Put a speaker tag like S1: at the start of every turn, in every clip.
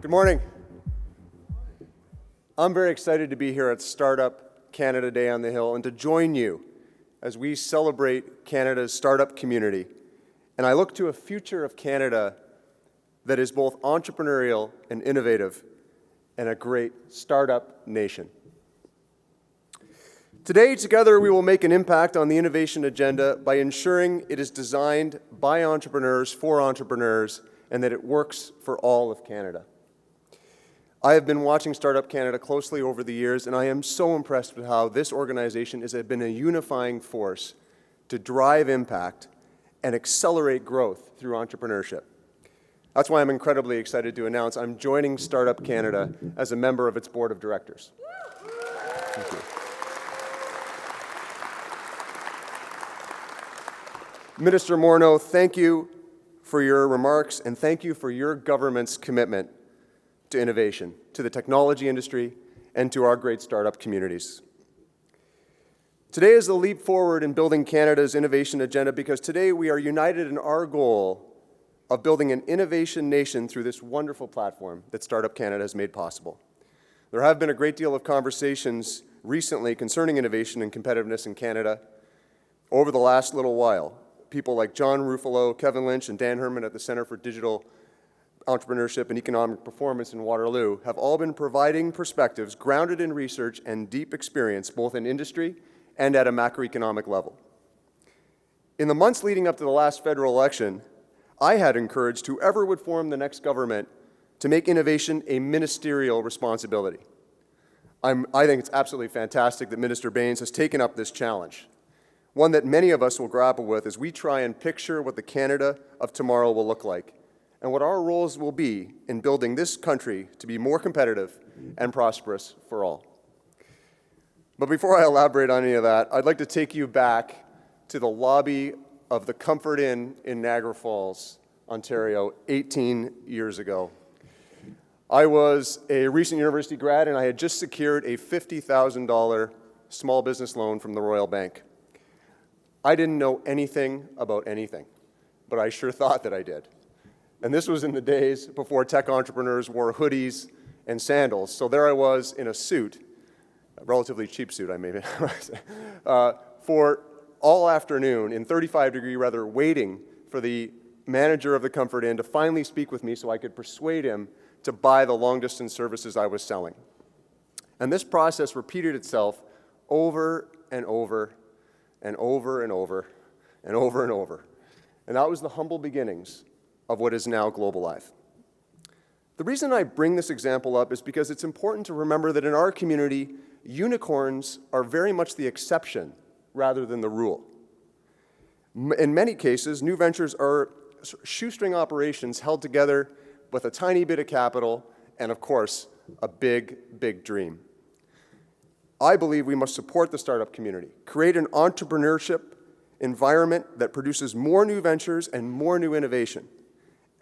S1: Good morning. I'm very excited to be here at Startup Canada Day on the Hill and to join you as we celebrate Canada's startup community. And I look to a future of Canada that is both entrepreneurial and innovative and a great startup nation. Today, together, we will make an impact on the innovation agenda by ensuring it is designed by entrepreneurs for entrepreneurs and that it works for all of Canada. I have been watching Startup Canada closely over the years, and I am so impressed with how this organization has been a unifying force to drive impact and accelerate growth through entrepreneurship. That's why I'm incredibly excited to announce I'm joining Startup Canada as a member of its board of directors. Thank you. Minister Morneau, thank you for your remarks, and thank you for your government's commitment to innovation, to the technology industry, and to our great startup communities. Today is a leap forward in building Canada's innovation agenda because today we are united in our goal of building an innovation nation through this wonderful platform that Startup Canada has made possible. There have been a great deal of conversations recently concerning innovation and competitiveness in Canada over the last little while. People like John Ruffalo, Kevin Lynch, and Dan Herman at the Centre for Digital Entrepreneurship and Economic Performance in Waterloo have all been providing perspectives grounded in research and deep experience both in industry and at a macroeconomic level. In the months leading up to the last federal election, I had encouraged whoever would form the next government to make innovation a ministerial responsibility. I think it's absolutely fantastic that Minister Bains has taken up this challenge, one that many of us will grapple with as we try and picture what the Canada of tomorrow will look like and what our roles will be in building this country to be more competitive and prosperous for all. But before I elaborate on any of that, I'd like to take you back to the lobby of the Comfort Inn in Niagara Falls, Ontario, 18 years ago. I was a recent university grad and I had just secured a $50,000 small business loan from the Royal Bank. I didn't know anything about anything, but I sure thought that I did. And this was in the days before tech entrepreneurs wore hoodies and sandals. So there I was in a suit, a relatively cheap suit, I may say, for all afternoon in 35-degree weather, waiting for the manager of the Comfort Inn to finally speak with me so I could persuade him to buy the long-distance services I was selling. And this process repeated itself over and over and over and over and over and over. And that was the humble beginnings of what is now Global Life. The reason I bring this example up is because it's important to remember that in our community, unicorns are very much the exception rather than the rule. In many cases, new ventures are shoestring operations held together with a tiny bit of capital and, of course, a big, big dream. I believe we must support the startup community, create an entrepreneurship environment that produces more new ventures and more new innovation.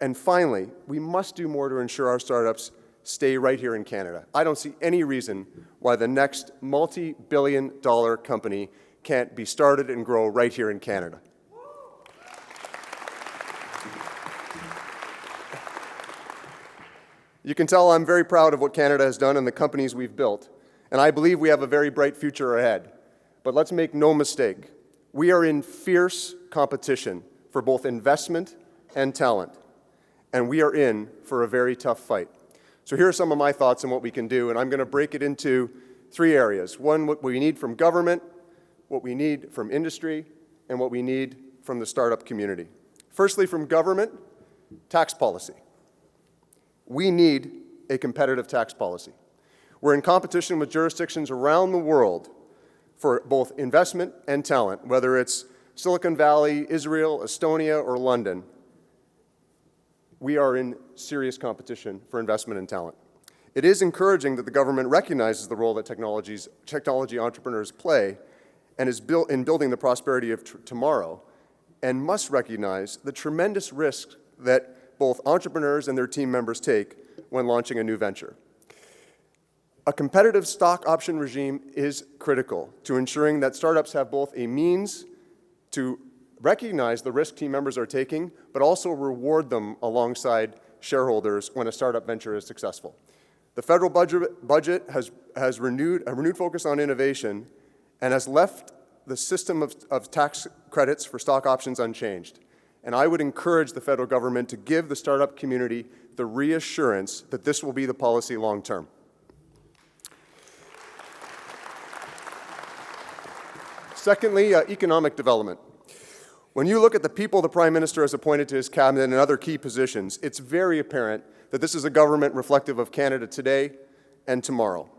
S1: And finally, we must do more to ensure our startups stay right here in Canada. I don't see any reason why the next multi-billion-dollar company can't be started and grow right here in Canada. You can tell I'm very proud of what Canada has done and the companies we've built, and I believe we have a very bright future ahead. But let's make no mistake, we are in fierce competition for both investment and talent, and we are in for a very tough fight. So here are some of my thoughts on what we can do, and I'm going to break it into three areas. One, what we need from government, what we need from industry, and what we need from the startup community. Firstly, from government, tax policy. We need a competitive tax policy. We're in competition with jurisdictions around the world for both investment and talent, whether it's Silicon Valley, Israel, Estonia, or London. We are in serious competition for investment and talent. It is encouraging that the government recognizes the role that technology entrepreneurs play and is built in building the prosperity of tomorrow, and must recognize the tremendous risk that both entrepreneurs and their team members take when launching a new venture. A competitive stock option regime is critical to ensuring that startups have both a means to recognize the risk team members are taking, but also reward them alongside shareholders when a startup venture is successful. The federal budget has a renewed focus on innovation and has left the system of tax credits for stock options unchanged. And I would encourage the federal government to give the startup community the reassurance that this will be the policy long term. Secondly, economic development. When you look at the people the Prime Minister has appointed to his cabinet and other key positions, it's very apparent that this is a government reflective of Canada today and tomorrow.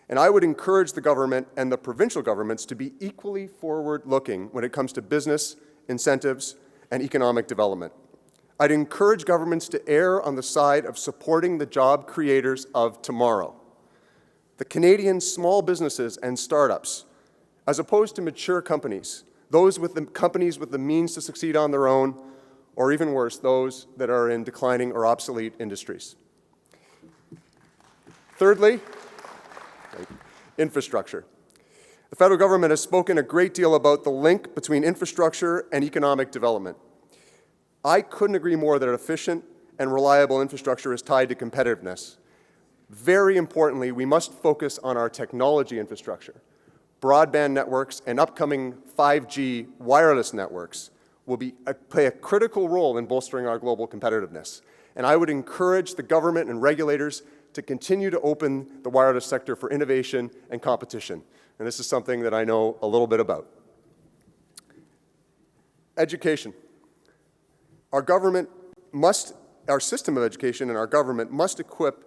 S1: And I would encourage the government and the provincial governments to be equally forward-looking when it comes to business, incentives, and economic development. I'd encourage governments to err on the side of supporting the job creators of tomorrow, the Canadian small businesses and startups, as opposed to mature companies, those with the companies with the means to succeed on their own, or even worse, those that are in declining or obsolete industries. Thirdly, infrastructure. The federal government has spoken a great deal about the link between infrastructure and economic development. I couldn't agree more that efficient and reliable infrastructure is tied to competitiveness. Very importantly, we must focus on our technology infrastructure. Broadband networks and upcoming 5G wireless networks will play a critical role in bolstering our global competitiveness. And I would encourage the government and regulators to continue to open the wireless sector for innovation and competition. And this is something that I know a little bit about. Education. Our system of education and our government must equip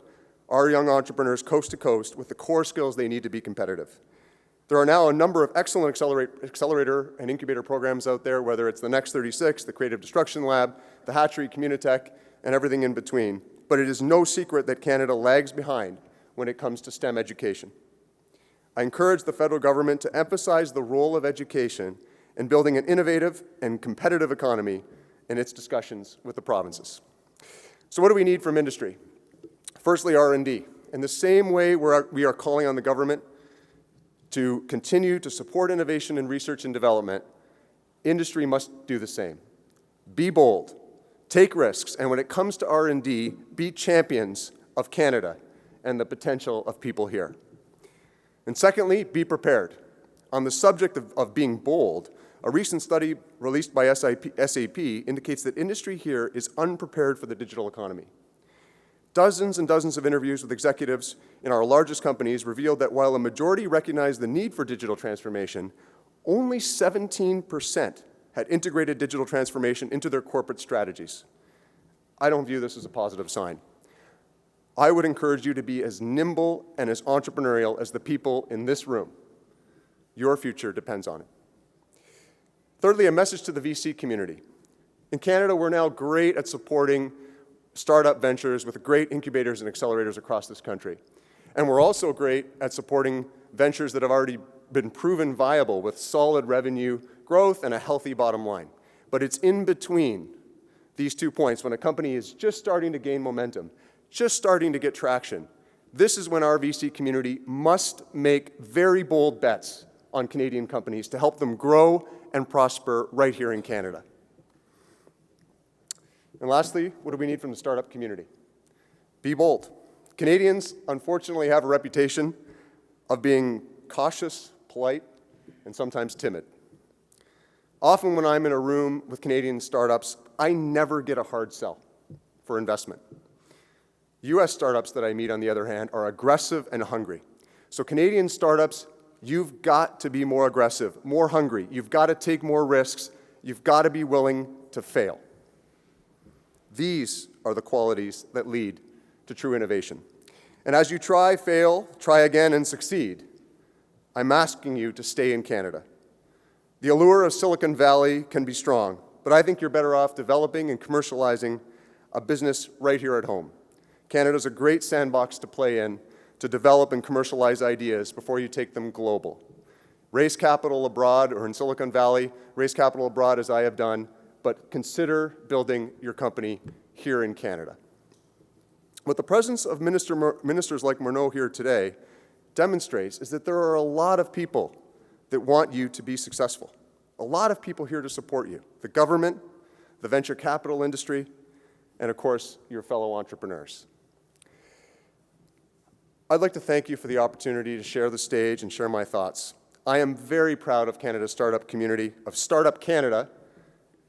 S1: our young entrepreneurs coast to coast with the core skills they need to be competitive. There are now a number of excellent accelerator and incubator programs out there, whether it's the Next 36, the Creative Destruction Lab, the Hatchery Communitech, and everything in between. But it is no secret that Canada lags behind when it comes to STEM education. I encourage the federal government to emphasize the role of education in building an innovative and competitive economy in its discussions with the provinces. So what do we need from industry? Firstly, R&D. In the same way we are calling on the government to continue to support innovation in research and development, industry must do the same. Be bold, take risks, and when it comes to R&D, be champions of Canada and the potential of people here. And secondly, be prepared. On the subject of being bold, a recent study released by SAP indicates that industry here is unprepared for the digital economy. Dozens and dozens of interviews with executives in our largest companies revealed that while a majority recognized the need for digital transformation, only 17% had integrated digital transformation into their corporate strategies. I don't view this as a positive sign. I would encourage you to be as nimble and as entrepreneurial as the people in this room. Your future depends on it. Thirdly, a message to the VC community. In Canada, we're now great at supporting startup ventures with great incubators and accelerators across this country. And we're also great at supporting ventures that have already been proven viable with solid revenue growth and a healthy bottom line. But it's in between these 2 points, when a company is just starting to gain momentum, just starting to get traction. This is when our VC community must make very bold bets on Canadian companies to help them grow and prosper right here in Canada. And lastly, what do we need from the startup community? Be bold. Canadians, unfortunately, have a reputation of being cautious, polite, and sometimes timid. Often when I'm in a room with Canadian startups, I never get a hard sell for investment. US startups that I meet, on the other hand, are aggressive and hungry. So Canadian startups, you've got to be more aggressive, more hungry. You've got to take more risks. You've got to be willing to fail. These are the qualities that lead to true innovation. And as you try, fail, try again, and succeed, I'm asking you to stay in Canada. The allure of Silicon Valley can be strong, but I think you're better off developing and commercializing a business right here at home. Canada's a great sandbox to play in to develop and commercialize ideas before you take them global. Raise capital abroad or in Silicon Valley, raise capital abroad as I have done, but consider building your company here in Canada. What the presence of ministers like Morneau here today demonstrates is that there are a lot of people that want you to be successful. A lot of people here to support you. The government, the venture capital industry, and of course, your fellow entrepreneurs. I'd like to thank you for the opportunity to share the stage and share my thoughts. I am very proud of Canada's startup community, of Startup Canada,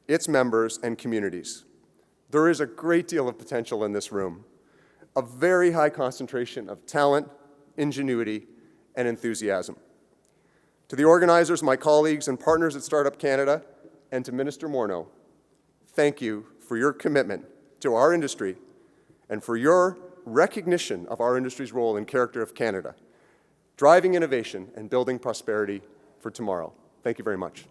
S1: its members, and communities. There is a great deal of potential in this room, a very high concentration of talent, ingenuity, and enthusiasm. To the organizers, my colleagues, and partners at Startup Canada, and to Minister Morneau, thank you for your commitment to our industry and for your recognition of our industry's role and character of Canada, driving innovation and building prosperity for tomorrow. Thank you very much.